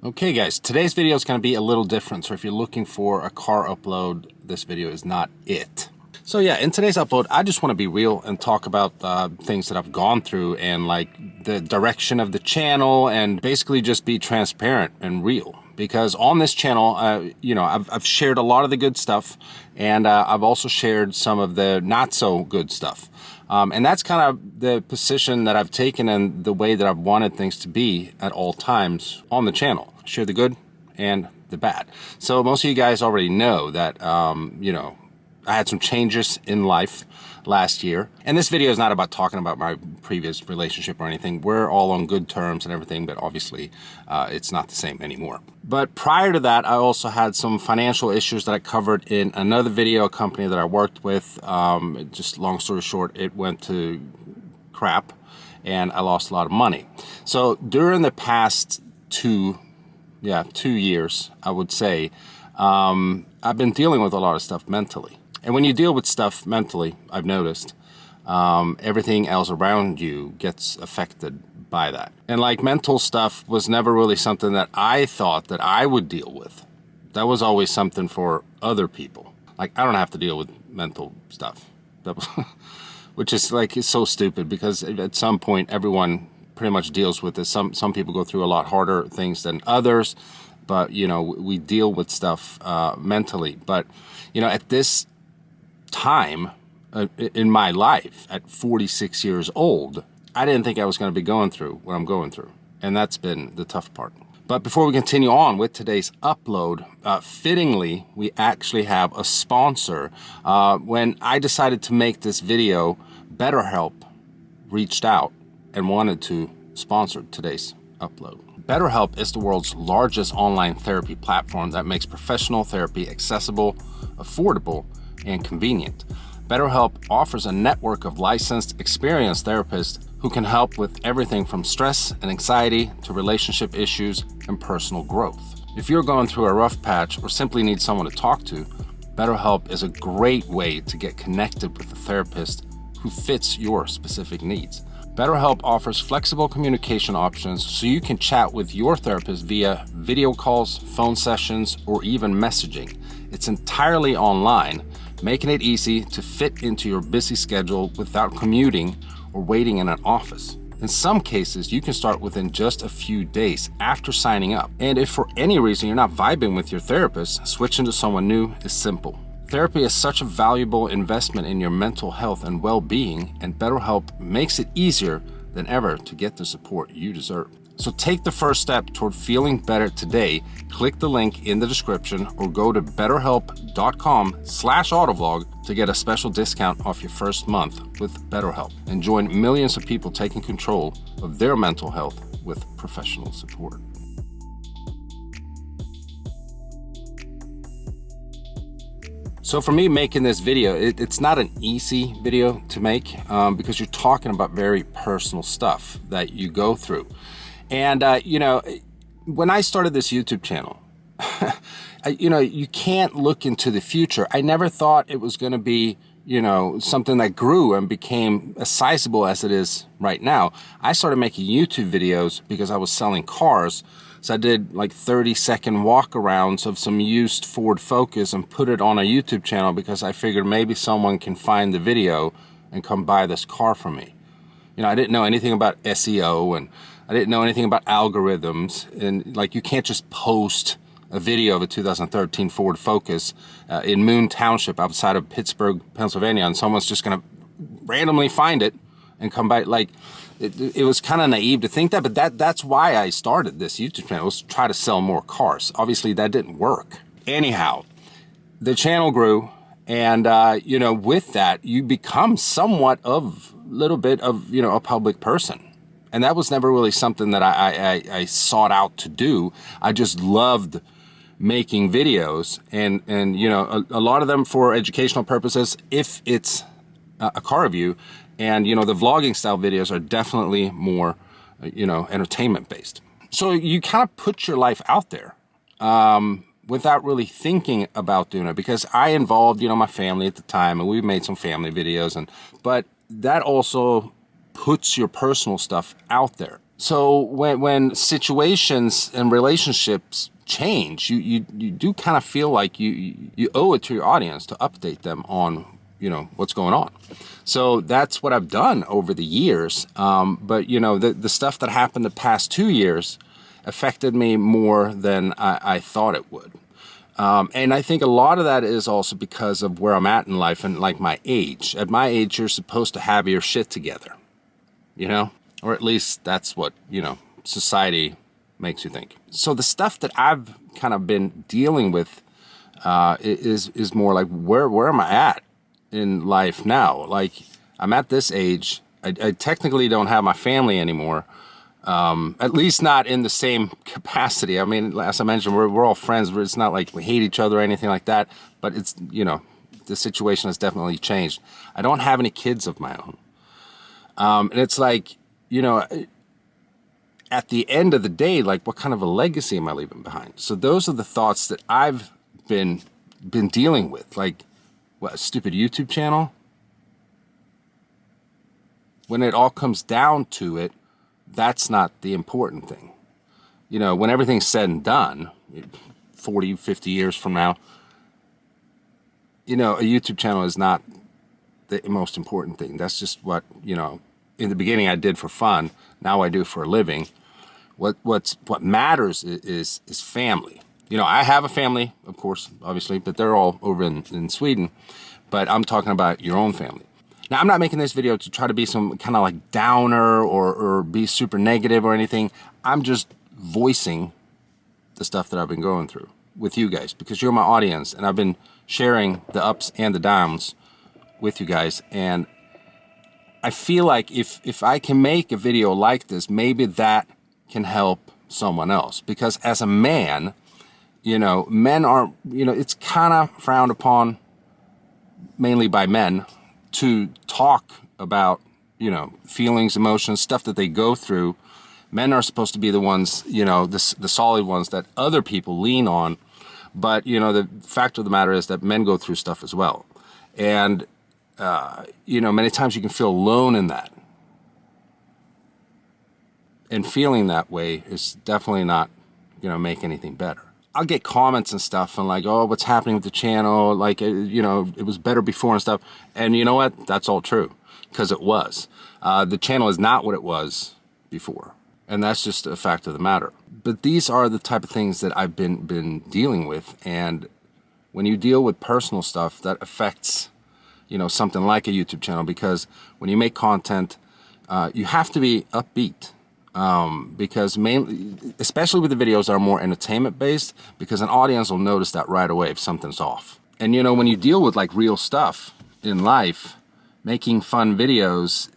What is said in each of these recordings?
Okay guys, today's video is going to be a little different, so if you're looking for a car upload, this video is not it. So yeah, in today's upload, I just want to be real and talk about things that I've gone through and like the direction of the channel, and basically just be transparent and real. Because on this channel, I've shared a lot of the good stuff, and I've also shared some of the not so good stuff. And that's kind of the position that I've taken and the way that I've wanted things to be at all times on the channel. Share the good and the bad. So most of you guys already know that, I had some changes in life last year. And this video is not about talking about my previous relationship or anything. We're all on good terms and everything, but obviously it's not the same anymore. But prior to that, I also had some financial issues that I covered in another video, a company that I worked with. Just long story short, it went to crap and I lost a lot of money. So during the past 2 years, I would say, I've been dealing with a lot of stuff mentally. And when you deal with stuff mentally, I've noticed, everything else around you gets affected by that. And like mental stuff was never really something that I thought that I would deal with. That was always something for other people. Like, I don't have to deal with mental stuff. Which is like, it's so stupid, because at some point everyone pretty much deals with this. Some people go through a lot harder things than others, but we deal with stuff mentally. But at this time in my life, at 46 years old, I didn't think I was going to be going through what I'm going through, and that's been the tough part. But before we continue on with today's upload, fittingly, we actually have a sponsor. When I decided to make this video, BetterHelp reached out and wanted to sponsor today's upload. BetterHelp is the world's largest online therapy platform that makes professional therapy accessible, affordable, and convenient. BetterHelp offers a network of licensed, experienced therapists who can help with everything from stress and anxiety to relationship issues and personal growth. If you're going through a rough patch or simply need someone to talk to, BetterHelp is a great way to get connected with a therapist who fits your specific needs. BetterHelp offers flexible communication options so you can chat with your therapist via video calls, phone sessions, or even messaging. It's entirely online, making it easy to fit into your busy schedule without commuting or waiting in an office. In some cases, you can start within just a few days after signing up. And if for any reason you're not vibing with your therapist, switching to someone new is simple. Therapy is such a valuable investment in your mental health and well-being, and BetterHelp makes it easier than ever to get the support you deserve. So take the first step toward feeling better today. Click the link in the description or go to betterhelp.com/AutoVlog to get a special discount off your first month with BetterHelp and join millions of people taking control of their mental health with professional support. So for me, making this video, it's not an easy video to make because you're talking about very personal stuff that you go through. And, when I started this YouTube channel, you can't look into the future. I never thought it was going to be, something that grew and became as sizable as it is right now. I started making YouTube videos because I was selling cars. So I did like 30-second walkarounds of some used Ford Focus and put it on a YouTube channel because I figured maybe someone can find the video and come buy this car from me. I didn't know anything about SEO, and I didn't know anything about algorithms. And like, you can't just post a video of a 2013 Ford Focus in Moon Township outside of Pittsburgh, Pennsylvania, and someone's just going to randomly find it and come by. Like, it was kind of naive to think that, but that's why I started this YouTube channel, was to try to sell more cars. Obviously, that didn't work. Anyhow, the channel grew, and with that, you become somewhat of little bit of a public person. And that was never really something that I sought out to do. I just loved making videos, and a lot of them for educational purposes if it's a car review. And the vlogging style videos are definitely more entertainment based. So you kind of put your life out there without really thinking about doing it, because I involved my family at the time, and we made some family videos, but that also puts your personal stuff out there. So when situations and relationships change, you do kind of feel like you owe it to your audience to update them on, you know, what's going on. So that's what I've done over the years. But you know, the stuff that happened the past 2 years affected me more than I thought it would. And I think a lot of that is also because of where I'm at in life and like my age. At my age, you're supposed to have your shit together, you know? Or at least that's what, you know, society makes you think. So the stuff that I've kind of been dealing with is more like, where am I at in life now? Like, I'm at this age. I technically don't have my family anymore. At least not in the same capacity. I mean, as I mentioned, we're all friends. It's not like we hate each other or anything like that. But it's, you know, the situation has definitely changed. I don't have any kids of my own. And it's like, you know, at the end of the day, like, what kind of a legacy am I leaving behind? So those are the thoughts that I've been dealing with. Like, what, a stupid YouTube channel? When it all comes down to it, that's not the important thing. You know, when everything's said and done, 40, 50 years from now, you know, a YouTube channel is not the most important thing. That's just what, you know, in the beginning I did for fun. Now I do for a living. What matters is family. You know, I have a family, of course, obviously, but they're all over in Sweden. But I'm talking about your own family. Now, I'm not making this video to try to be some kind of like downer or be super negative or anything. I'm just voicing the stuff that I've been going through with you guys because you're my audience, and I've been sharing the ups and the downs with you guys. And I feel like if I can make a video like this, maybe that can help someone else. Because as a man, you know, men are, you know, it's kind of frowned upon, mainly by men, to talk about, you know, feelings, emotions, stuff that they go through. Men are supposed to be the ones, you know, the solid ones that other people lean on. But, you know, the fact of the matter is that men go through stuff as well. And, you know, many times you can feel alone in that. And feeling that way is definitely not, you know, make anything better. I'll get comments and stuff and like, oh, what's happening with the channel? Like, you know, it was better before and stuff. And you know what? That's all true, because it was. The channel is not what it was before. And that's just a fact of the matter. But these are the type of things that I've been dealing with. And when you deal with personal stuff, that affects, you know, something like a YouTube channel, because when you make content, you have to be upbeat. Because mainly, especially with the videos that are more entertainment based, because an audience will notice that right away if something's off. And you know, when you deal with like real stuff in life, making fun videos,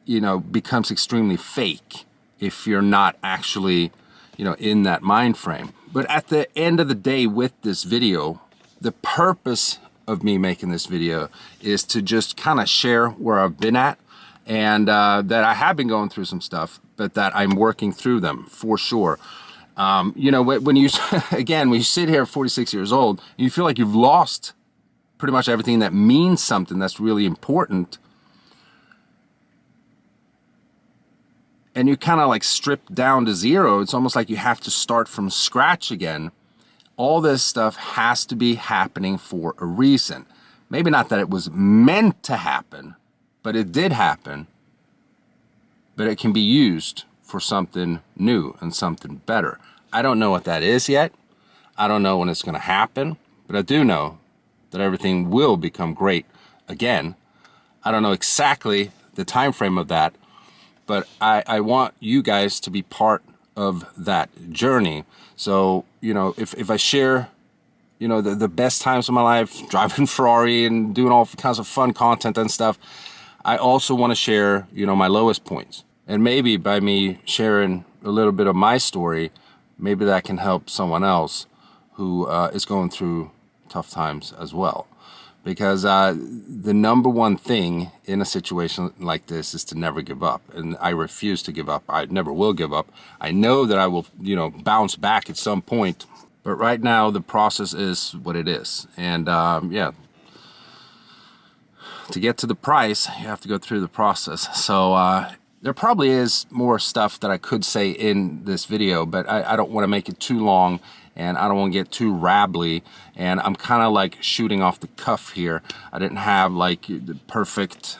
you know, becomes extremely fake if you're not actually, you know, in that mind frame. But at the end of the day with this video, the purpose of me making this video is to just kind of share where I've been at, and that I have been going through some stuff, but that I'm working through them for sure. You know, when you, again, when you sit here at 46 years old, you feel like you've lost pretty much everything that means something that's really important. And you kind of like stripped down to zero. It's almost like you have to start from scratch again. All this stuff has to be happening for a reason. Maybe not that it was meant to happen, but it did happen. But it can be used for something new and something better. I don't know what that is yet. I don't know when it's going to happen, but I do know that everything will become great again. I don't know exactly the time frame of that, but I want you guys to be part of that journey. So, you know, if I share, you know, the best times of my life, driving Ferrari and doing all kinds of fun content and stuff, I also want to share, you know, my lowest points. And maybe by me sharing a little bit of my story, maybe that can help someone else who is going through tough times as well. Because the number one thing in a situation like this is to never give up. And I refuse to give up. I never will give up. I know that I will, you know, bounce back at some point. But right now, the process is what it is. And yeah, to get to the price, you have to go through the process. So There probably is more stuff that I could say in this video, but I don't want to make it too long, and I don't want to get too rambly, and I'm kind of like shooting off the cuff here. I didn't have like the perfect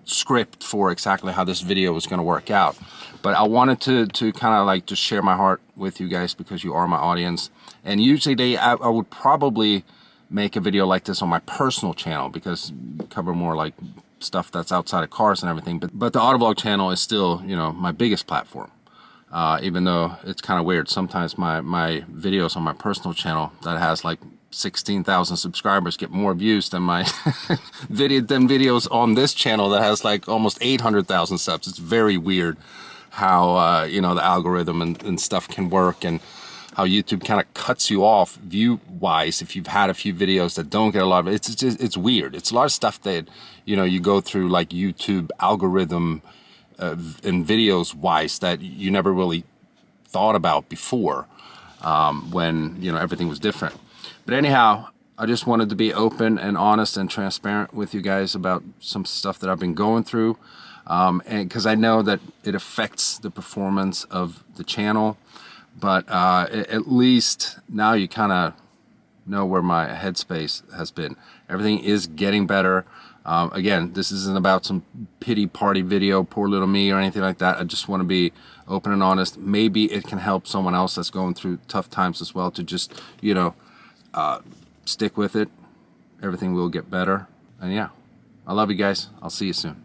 script for exactly how this video was going to work out, but I wanted to kind of like just share my heart with you guys because you are my audience. And usually I would probably make a video like this on my personal channel because I cover more like stuff that's outside of cars and everything, but the AutoVlog channel is still, you know, my biggest platform. Even though it's kind of weird, sometimes my videos on my personal channel that has like 16,000 subscribers get more views than my videos on this channel that has like almost 800,000 subs. It's very weird how you know, the algorithm and stuff can work, and how YouTube kind of cuts you off view-wise if you've had a few videos that don't get a lot of it. It's weird. It's a lot of stuff that, you know, you go through like YouTube algorithm and videos-wise that you never really thought about before when, you know, everything was different. But anyhow, I just wanted to be open and honest and transparent with you guys about some stuff that I've been going through, and because I know that it affects the performance of the channel. But at least now you kind of know where my headspace has been. Everything is getting better. Again, this isn't about some pity party video, poor little me, or anything like that. I just want to be open and honest. Maybe it can help someone else that's going through tough times as well to just, you know, stick with it. Everything will get better. And yeah, I love you guys. I'll see you soon.